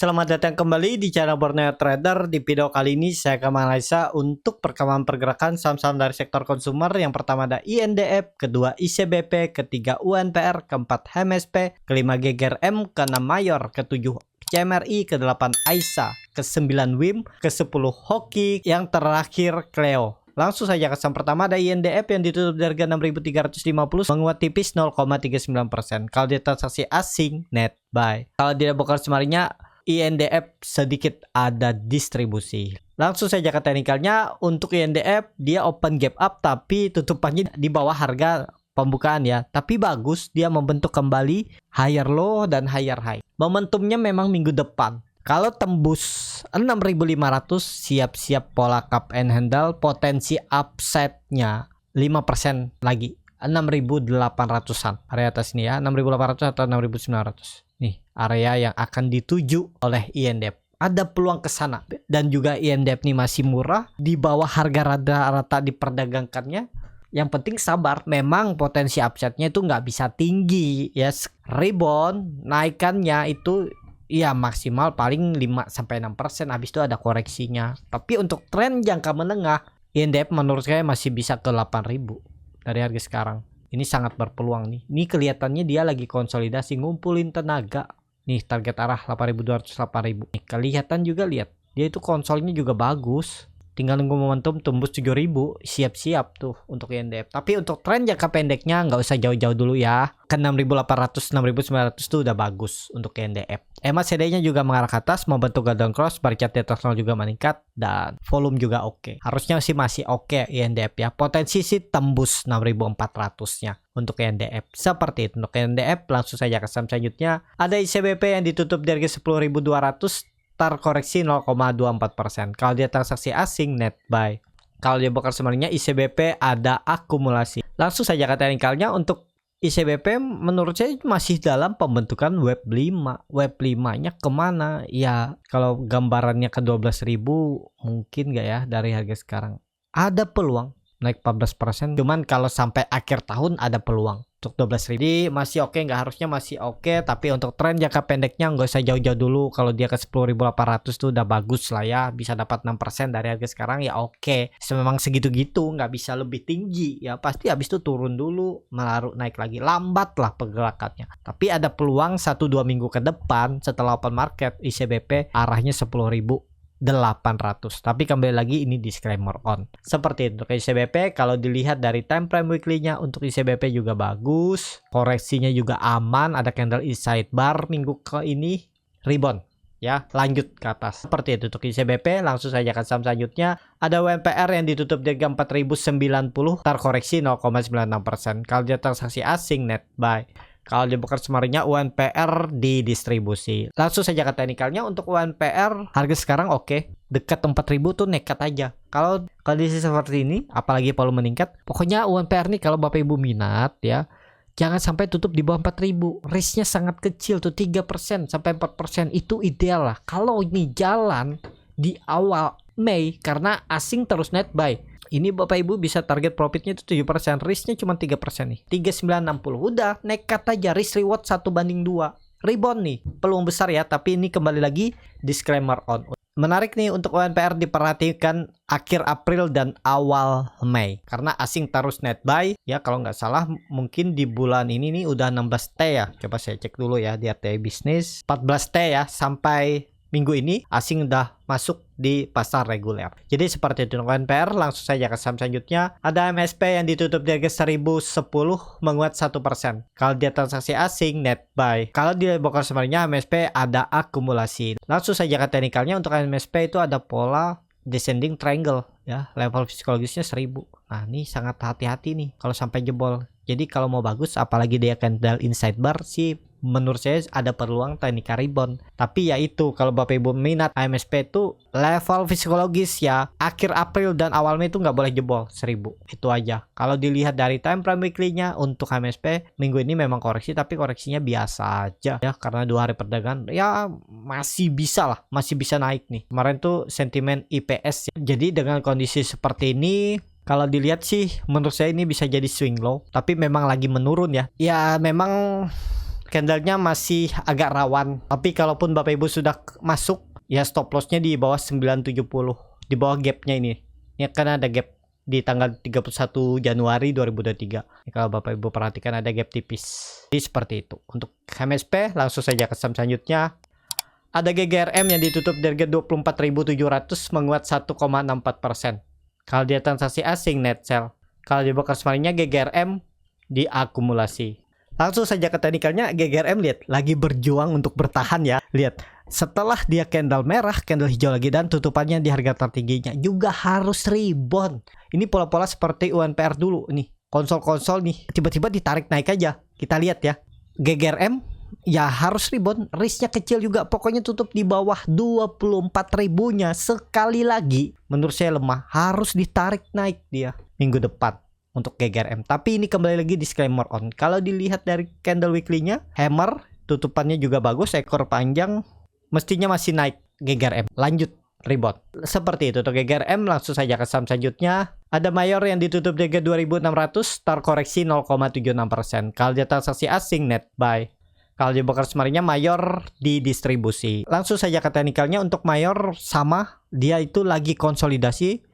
Selamat datang kembali di channel Borneo Trader. Di video kali ini saya akan menganalisa untuk perkembangan pergerakan saham-saham dari sektor konsumer. Yang pertama ada INDF, kedua ICBP, ketiga UNPR, keempat HMSP, kelima GGRM, keenam Mayor, ketujuh CMRI, ke-8 AISA, ke-9 WIM, ke-10 Hoki, yang terakhir Cleo. Langsung saja ke saham pertama ada INDF yang ditutup di harga 6.350 menguat tipis 0,39%. Kalau dia transaksi asing net buy. Kalau dia broker semarinya INDF sedikit ada distribusi. Langsung saja ke teknikalnya. Untuk INDF dia open gap up tapi tutupannya di bawah harga pembukaan ya. Tapi bagus, dia membentuk kembali higher low dan higher high. Momentumnya memang minggu depan. Kalau tembus 6.500 siap-siap pola cup and handle, potensi upside-nya 5% lagi. 6.800-an area atas ini ya, 6.800 atau 6.900. Nih area yang akan dituju oleh INDF. Ada peluang ke sana. Dan juga INDF nih masih murah di bawah harga rata-rata diperdagangkannya. Yang penting sabar, memang potensi upside-nya itu nggak bisa tinggi ya. Rebound naikannya itu ya maksimal paling 5-6%, habis itu ada koreksinya. Tapi untuk tren jangka menengah, INDF menurut saya masih bisa ke 8.000 dari harga sekarang. Ini sangat berpeluang nih. Ini kelihatannya dia lagi konsolidasi, ngumpulin tenaga. Nih target arah 8.200 8.000. Nih kelihatan juga, lihat. Dia itu konsolnya juga bagus. Tinggal nunggu momentum tembus 7.000, siap-siap tuh untuk INDF. Tapi untuk tren jangka pendeknya nggak usah jauh-jauh dulu ya. Ke 6.800, 6.900 tuh udah bagus untuk INDF. MACD-nya juga mengarah ke atas, membentuk golden cross, bar chart di atas juga meningkat, dan volume juga oke. Harusnya sih masih oke INDF ya. Potensi sih tembus 6.400-nya untuk INDF. Seperti itu untuk INDF. Langsung saja ke saham selanjutnya. Ada ICBP yang ditutup di harga 10.200. Koreksi 0,24%. Kalau dia transaksi asing net buy. Kalau dia broker sebenarnya ICBP ada akumulasi. Langsung saja ke teknikalnya. Untuk ICBP menurut saya masih dalam pembentukan web 5. Web 5-nya kemana? Ya kalau gambarannya ke 12.000 mungkin nggak ya dari harga sekarang. Ada peluang naik 14%. Cuman kalau sampai akhir tahun ada peluang. Untuk 12.000 masih oke, nggak harusnya masih oke, tapi untuk tren jangka pendeknya nggak usah jauh-jauh dulu. Kalau dia ke 10.800 tuh udah bagus lah ya, bisa dapat 6% dari harga sekarang ya oke. Memang segitu-gitu, nggak bisa lebih tinggi ya, pasti habis itu turun dulu, melarut naik lagi, lambat lah pergerakannya. Tapi ada peluang 1-2 minggu ke depan setelah open market ICBP arahnya 10.800. Tapi kembali lagi ini disclaimer on. Seperti itu untuk ICBP. Kalau dilihat dari time frame weekly-nya untuk ICBP juga bagus. Koreksinya juga aman. Ada candle inside bar minggu ke ini rebound ya, lanjut ke atas. Seperti itu untuk ICBP. Langsung saja ke saham selanjutnya. Ada UNPR yang ditutup di harga 4.090, terkoreksi 0,96%. Kalau dia transaksi asing net buy. Kalau di broker semarinya UNPR di distribusi. Langsung saja ke teknikalnya. Untuk UNPR harga sekarang oke. Dekat 4.000 tuh nekat aja. Kalau kondisi seperti ini, apalagi volume meningkat, pokoknya UNPR nih kalau Bapak Ibu minat ya, jangan sampai tutup di bawah 4.000. Risknya sangat kecil tuh, 3% sampai 4%. Itu ideal lah. Kalau ini jalan di awal Mei karena asing terus net buy. Ini Bapak Ibu bisa target profitnya itu 7%, risknya cuma 3% nih. 3960. Udah nekat aja, risk reward 1/2. Rebound nih, peluang besar ya, tapi ini kembali lagi disclaimer on. Menarik nih untuk UNPR diperhatikan akhir April dan awal Mei. Karena asing terus net buy ya, kalau nggak salah mungkin di bulan ini nih udah 16T ya. Coba saya cek dulu ya di RTI Bisnis. 14T ya, sampai minggu ini asing udah masuk di pasar reguler. Jadi seperti itu untuk UNPR. Langsung saja ke saham selanjutnya. Ada MSP yang ditutup di harga 1010 menguat 1%. Kalau dia transaksi asing net buy. Kalau dia broker sebenarnya MSP ada akumulasi. Langsung saja ke teknikalnya. Untuk MSP itu ada pola descending triangle ya, level psikologisnya 1000. Nah ini sangat hati-hati nih kalau sampai jebol. Jadi kalau mau bagus, apalagi dia candle inside bar sih, menurut saya ada peluang teknika rebound. Tapi ya itu, kalau Bapak Ibu minat AMSP itu level psikologis ya, akhir April dan awal Mei itu nggak boleh jebol 1000. Itu aja. Kalau dilihat dari time frame weekly-nya untuk AMSP minggu ini memang koreksi, tapi koreksinya biasa aja ya, karena 2 hari perdagangan ya masih bisa lah, masih bisa naik nih. Kemarin tuh sentimen IPS ya. Jadi dengan kondisi seperti ini, kalau dilihat sih menurut saya ini bisa jadi swing low, tapi memang lagi menurun ya. Ya memang candlenya masih agak rawan. Tapi kalaupun Bapak Ibu sudah masuk, ya stop lossnya di bawah 970, di bawah gapnya ini. Ini kan ada gap di tanggal 31 Januari 2023. Kalau Bapak Ibu perhatikan ada gap tipis. Jadi seperti itu. Untuk MSP langsung saja ke saham selanjutnya. Ada GGRM yang ditutup di harga 24.700 menguat 1,64%. Kalau dia transaksi asing net sell. Kalau di broker kemarinnya GGRM diakumulasi. Langsung saja ke teknikalnya. GGRM lihat lagi berjuang untuk bertahan ya. Lihat. Setelah dia candle merah, candle hijau lagi dan tutupannya di harga tertingginya juga harus rebound. Ini pola-pola seperti UNPR dulu nih. Konsol-konsol nih tiba-tiba ditarik naik aja. Kita lihat ya. GGRM ya harus rebound, risknya kecil juga. Pokoknya tutup di bawah 24.000-nya sekali lagi. Menurut saya lemah, harus ditarik naik dia minggu depan untuk GGRM. Tapi ini kembali lagi disclaimer on. Kalau dilihat dari candle weekly-nya, hammer tutupannya juga bagus, ekor panjang mestinya masih naik GGRM. Lanjut rebound. Seperti itu untuk GGRM. Langsung saja ke saham selanjutnya. Ada Mayor yang ditutup di harga 2.600, start koreksi 0,76%. Kalau dia transaksi asing net buy. Kalau di broker kemarinnya Mayor di distribusi. Langsung saja ke teknikalnya. Untuk Mayor sama, dia itu lagi konsolidasi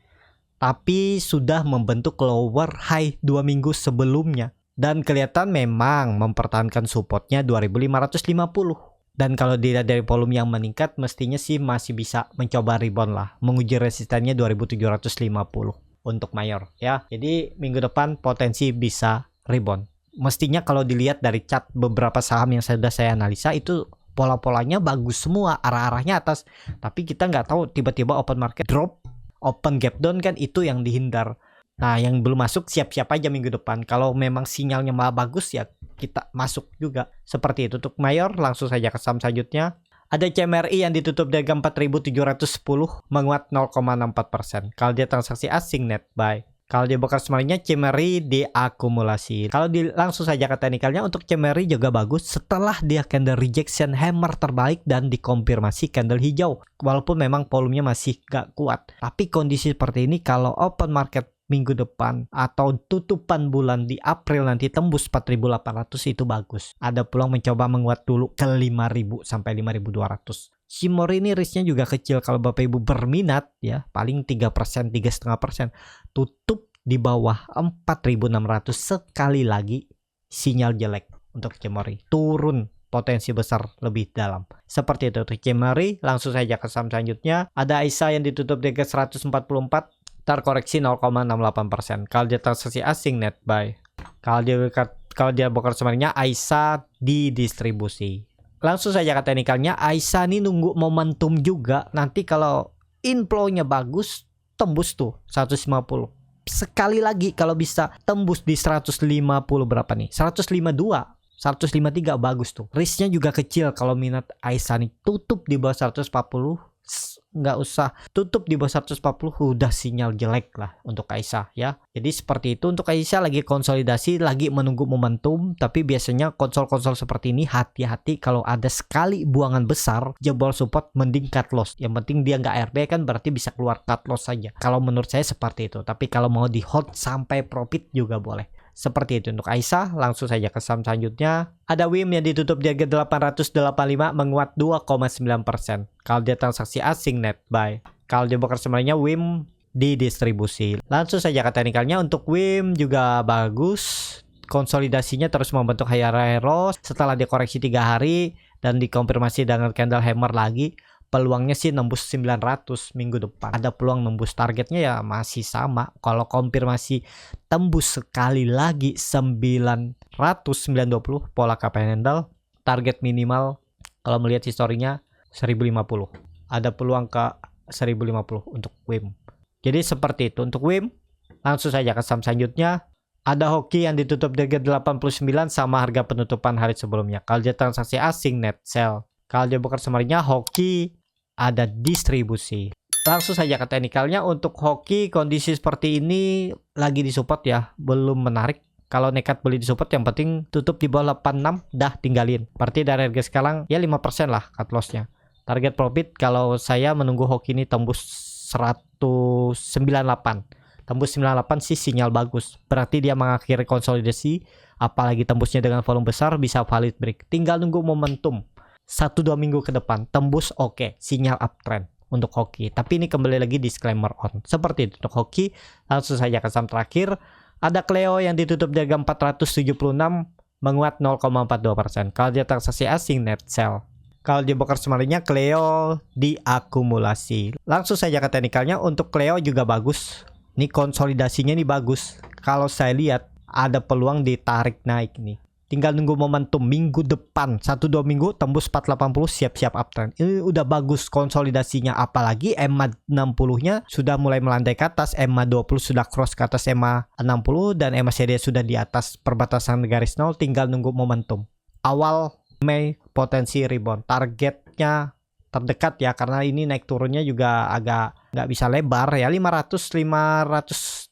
tapi sudah membentuk lower high 2 minggu sebelumnya. Dan kelihatan memang mempertahankan supportnya 2.550. Dan kalau dilihat dari volume yang meningkat, mestinya sih masih bisa mencoba rebound lah. Menguji resistannya 2.750 untuk Mayor ya. Jadi minggu depan potensi bisa rebound. Mestinya kalau dilihat dari chart beberapa saham yang sudah saya analisa itu pola-polanya bagus semua, arah-arahnya atas. Tapi kita nggak tahu tiba-tiba open market drop, open gap down kan itu yang dihindar. Nah, yang belum masuk siap-siap aja minggu depan. Kalau memang sinyalnya malah bagus ya kita masuk juga. Seperti itu untuk Mayor. Langsung saja ke saham selanjutnya. Ada CMRI yang ditutup di harga 4.710 menguat 0,64%. Kalau dia transaksi asing net buy. Kalau di broker kemarinnya CMRI diakumulasi. Kalau langsung saja ke teknikalnya untuk CMRI juga bagus setelah dia candle rejection hammer terbalik dan dikonfirmasi candle hijau. Walaupun memang volumenya masih gak kuat. Tapi kondisi seperti ini kalau open market minggu depan atau tutupan bulan di April nanti tembus 4.800 itu bagus. Ada peluang mencoba menguat dulu ke 5.000 sampai 5.200. Shimori ini risknya juga kecil kalau Bapak Ibu berminat ya, paling 3%, 3,5%. Tutup di bawah 4.600 sekali lagi sinyal jelek untuk Shimori. Turun potensi besar lebih dalam. Seperti itu untuk Shimori. Langsung saja ke saham selanjutnya. Ada AISA yang ditutup di 144. Terkoreksi 0,68%. Kalau dia transaksi asing net buy. Kalau dia broker sebenarnya AISA di distribusi. Langsung saja ke teknikalnya. AISA ini nunggu momentum juga. Nanti kalau inflow-nya bagus, tembus tuh 150. Sekali lagi kalau bisa tembus di 150 berapa nih? 152. 153 bagus tuh. Risknya juga kecil kalau minat AISA nih. Tutup di bawah 140. Nggak usah tutup di bawah 140 udah sinyal jelek lah untuk AISA ya. Jadi seperti itu untuk AISA lagi konsolidasi, lagi menunggu momentum. Tapi biasanya konsol-konsol seperti ini hati-hati kalau ada sekali buangan besar jebol support mending cut loss. Yang penting dia nggak RB kan berarti bisa keluar cut loss saja. Kalau menurut saya seperti itu. Tapi kalau mau di hold sampai profit juga boleh. Seperti itu untuk AISA. Langsung saja ke saham selanjutnya. Ada WIM yang ditutup di harga 885 menguat 2,9%. Kalau dia transaksi asing net buy. Kalau dia broker sebenarnya WIM di distribusi. Langsung saja ke teknikalnya untuk WIM juga bagus. Konsolidasinya terus membentuk higher low setelah dikoreksi 3 hari dan dikonfirmasi dengan candle hammer lagi. Peluangnya sih nembus 900 minggu depan. Ada peluang nembus, targetnya ya masih sama. Kalau konfirmasi tembus sekali lagi 900, 920 pola KPI handle. Target minimal kalau melihat historinya 1050. Ada peluang ke 1050 untuk WIM. Jadi seperti itu untuk WIM. Langsung saja ke saham selanjutnya. Ada Hoki yang ditutup di harga 89 sama harga penutupan hari sebelumnya. Kalau dia transaksi asing net sell. Kalau dia broker kemarinnya Hoki ada distribusi. Langsung saja ke teknikalnya untuk Hoki kondisi seperti ini lagi disupport ya, belum menarik. Kalau nekat beli disupport yang penting tutup di bawah 86 dah tinggalin. Berarti dari harga sekarang ya 5% lah cut lossnya. Target profit kalau saya menunggu Hoki ini tembus 198. Tembus 98 sih sinyal bagus. Berarti dia mengakhiri konsolidasi Apalagi tembusnya dengan volume besar bisa valid break. Tinggal nunggu momentum 1-2 minggu ke depan. Tembus oke, sinyal uptrend untuk hoki. Tapi ini kembali lagi disclaimer on. Seperti itu untuk hoki. Langsung saja ke saham terakhir. Ada Cleo yang ditutup di harga 476 menguat 0,42%. Kalau dia transaksi asing net sell. Kalau di broker semalingnya Cleo diakumulasi. Langsung saja ke teknikalnya. Untuk Cleo juga bagus. Ini konsolidasinya nih bagus. Kalau saya lihat ada peluang ditarik naik nih. Tinggal nunggu momentum minggu depan 1-2 minggu tembus 480 siap-siap uptrend. Ini udah bagus konsolidasinya, apalagi EMA 60-nya sudah mulai melandai ke atas, EMA 20 sudah cross ke atas EMA 60 dan EMA CD sudah di atas perbatasan garis nol, tinggal nunggu momentum. Awal Mei potensi rebound. Targetnya terdekat ya, karena ini naik turunnya juga agak nggak bisa lebar ya, 505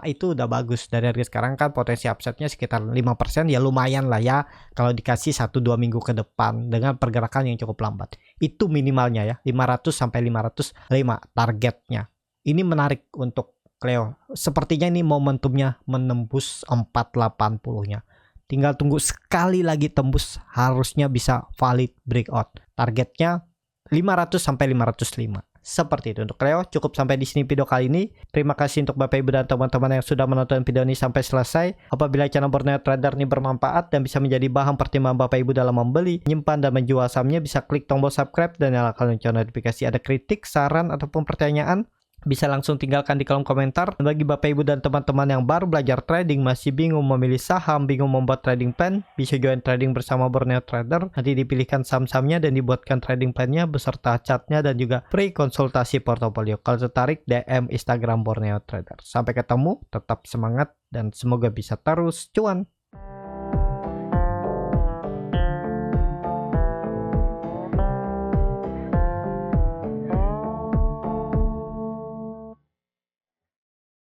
itu udah bagus. Dari harga sekarang kan potensi upside-nya sekitar 5%, ya lumayan lah ya kalau dikasih 1-2 minggu ke depan dengan pergerakan yang cukup lambat. Itu minimalnya ya, 500 sampai 505 targetnya. Ini menarik untuk Cleo. Sepertinya ini momentumnya menembus 480-nya. Tinggal tunggu sekali lagi tembus, harusnya bisa valid breakout. Targetnya 500 sampai 505. Seperti itu untuk Cleo. Cukup sampai di sini video kali ini. Terima kasih untuk Bapak Ibu dan teman-teman yang sudah menonton video ini sampai selesai. Apabila channel Borneo Trader ini bermanfaat dan bisa menjadi bahan pertimbangan Bapak Ibu dalam membeli, menyimpan dan menjual sahamnya, bisa klik tombol subscribe dan nyalakan lonceng notifikasi. Ada kritik, saran ataupun pertanyaan, bisa langsung tinggalkan di kolom komentar. Dan bagi Bapak Ibu dan teman-teman yang baru belajar trading, masih bingung memilih saham, bingung membuat trading plan, bisa join trading bersama Borneo Trader. Nanti dipilihkan saham-sahamnya dan dibuatkan trading plan-nya beserta chartnya dan juga free konsultasi portofolio. Kalau tertarik, DM Instagram Borneo Trader. Sampai ketemu, tetap semangat dan semoga bisa terus cuan.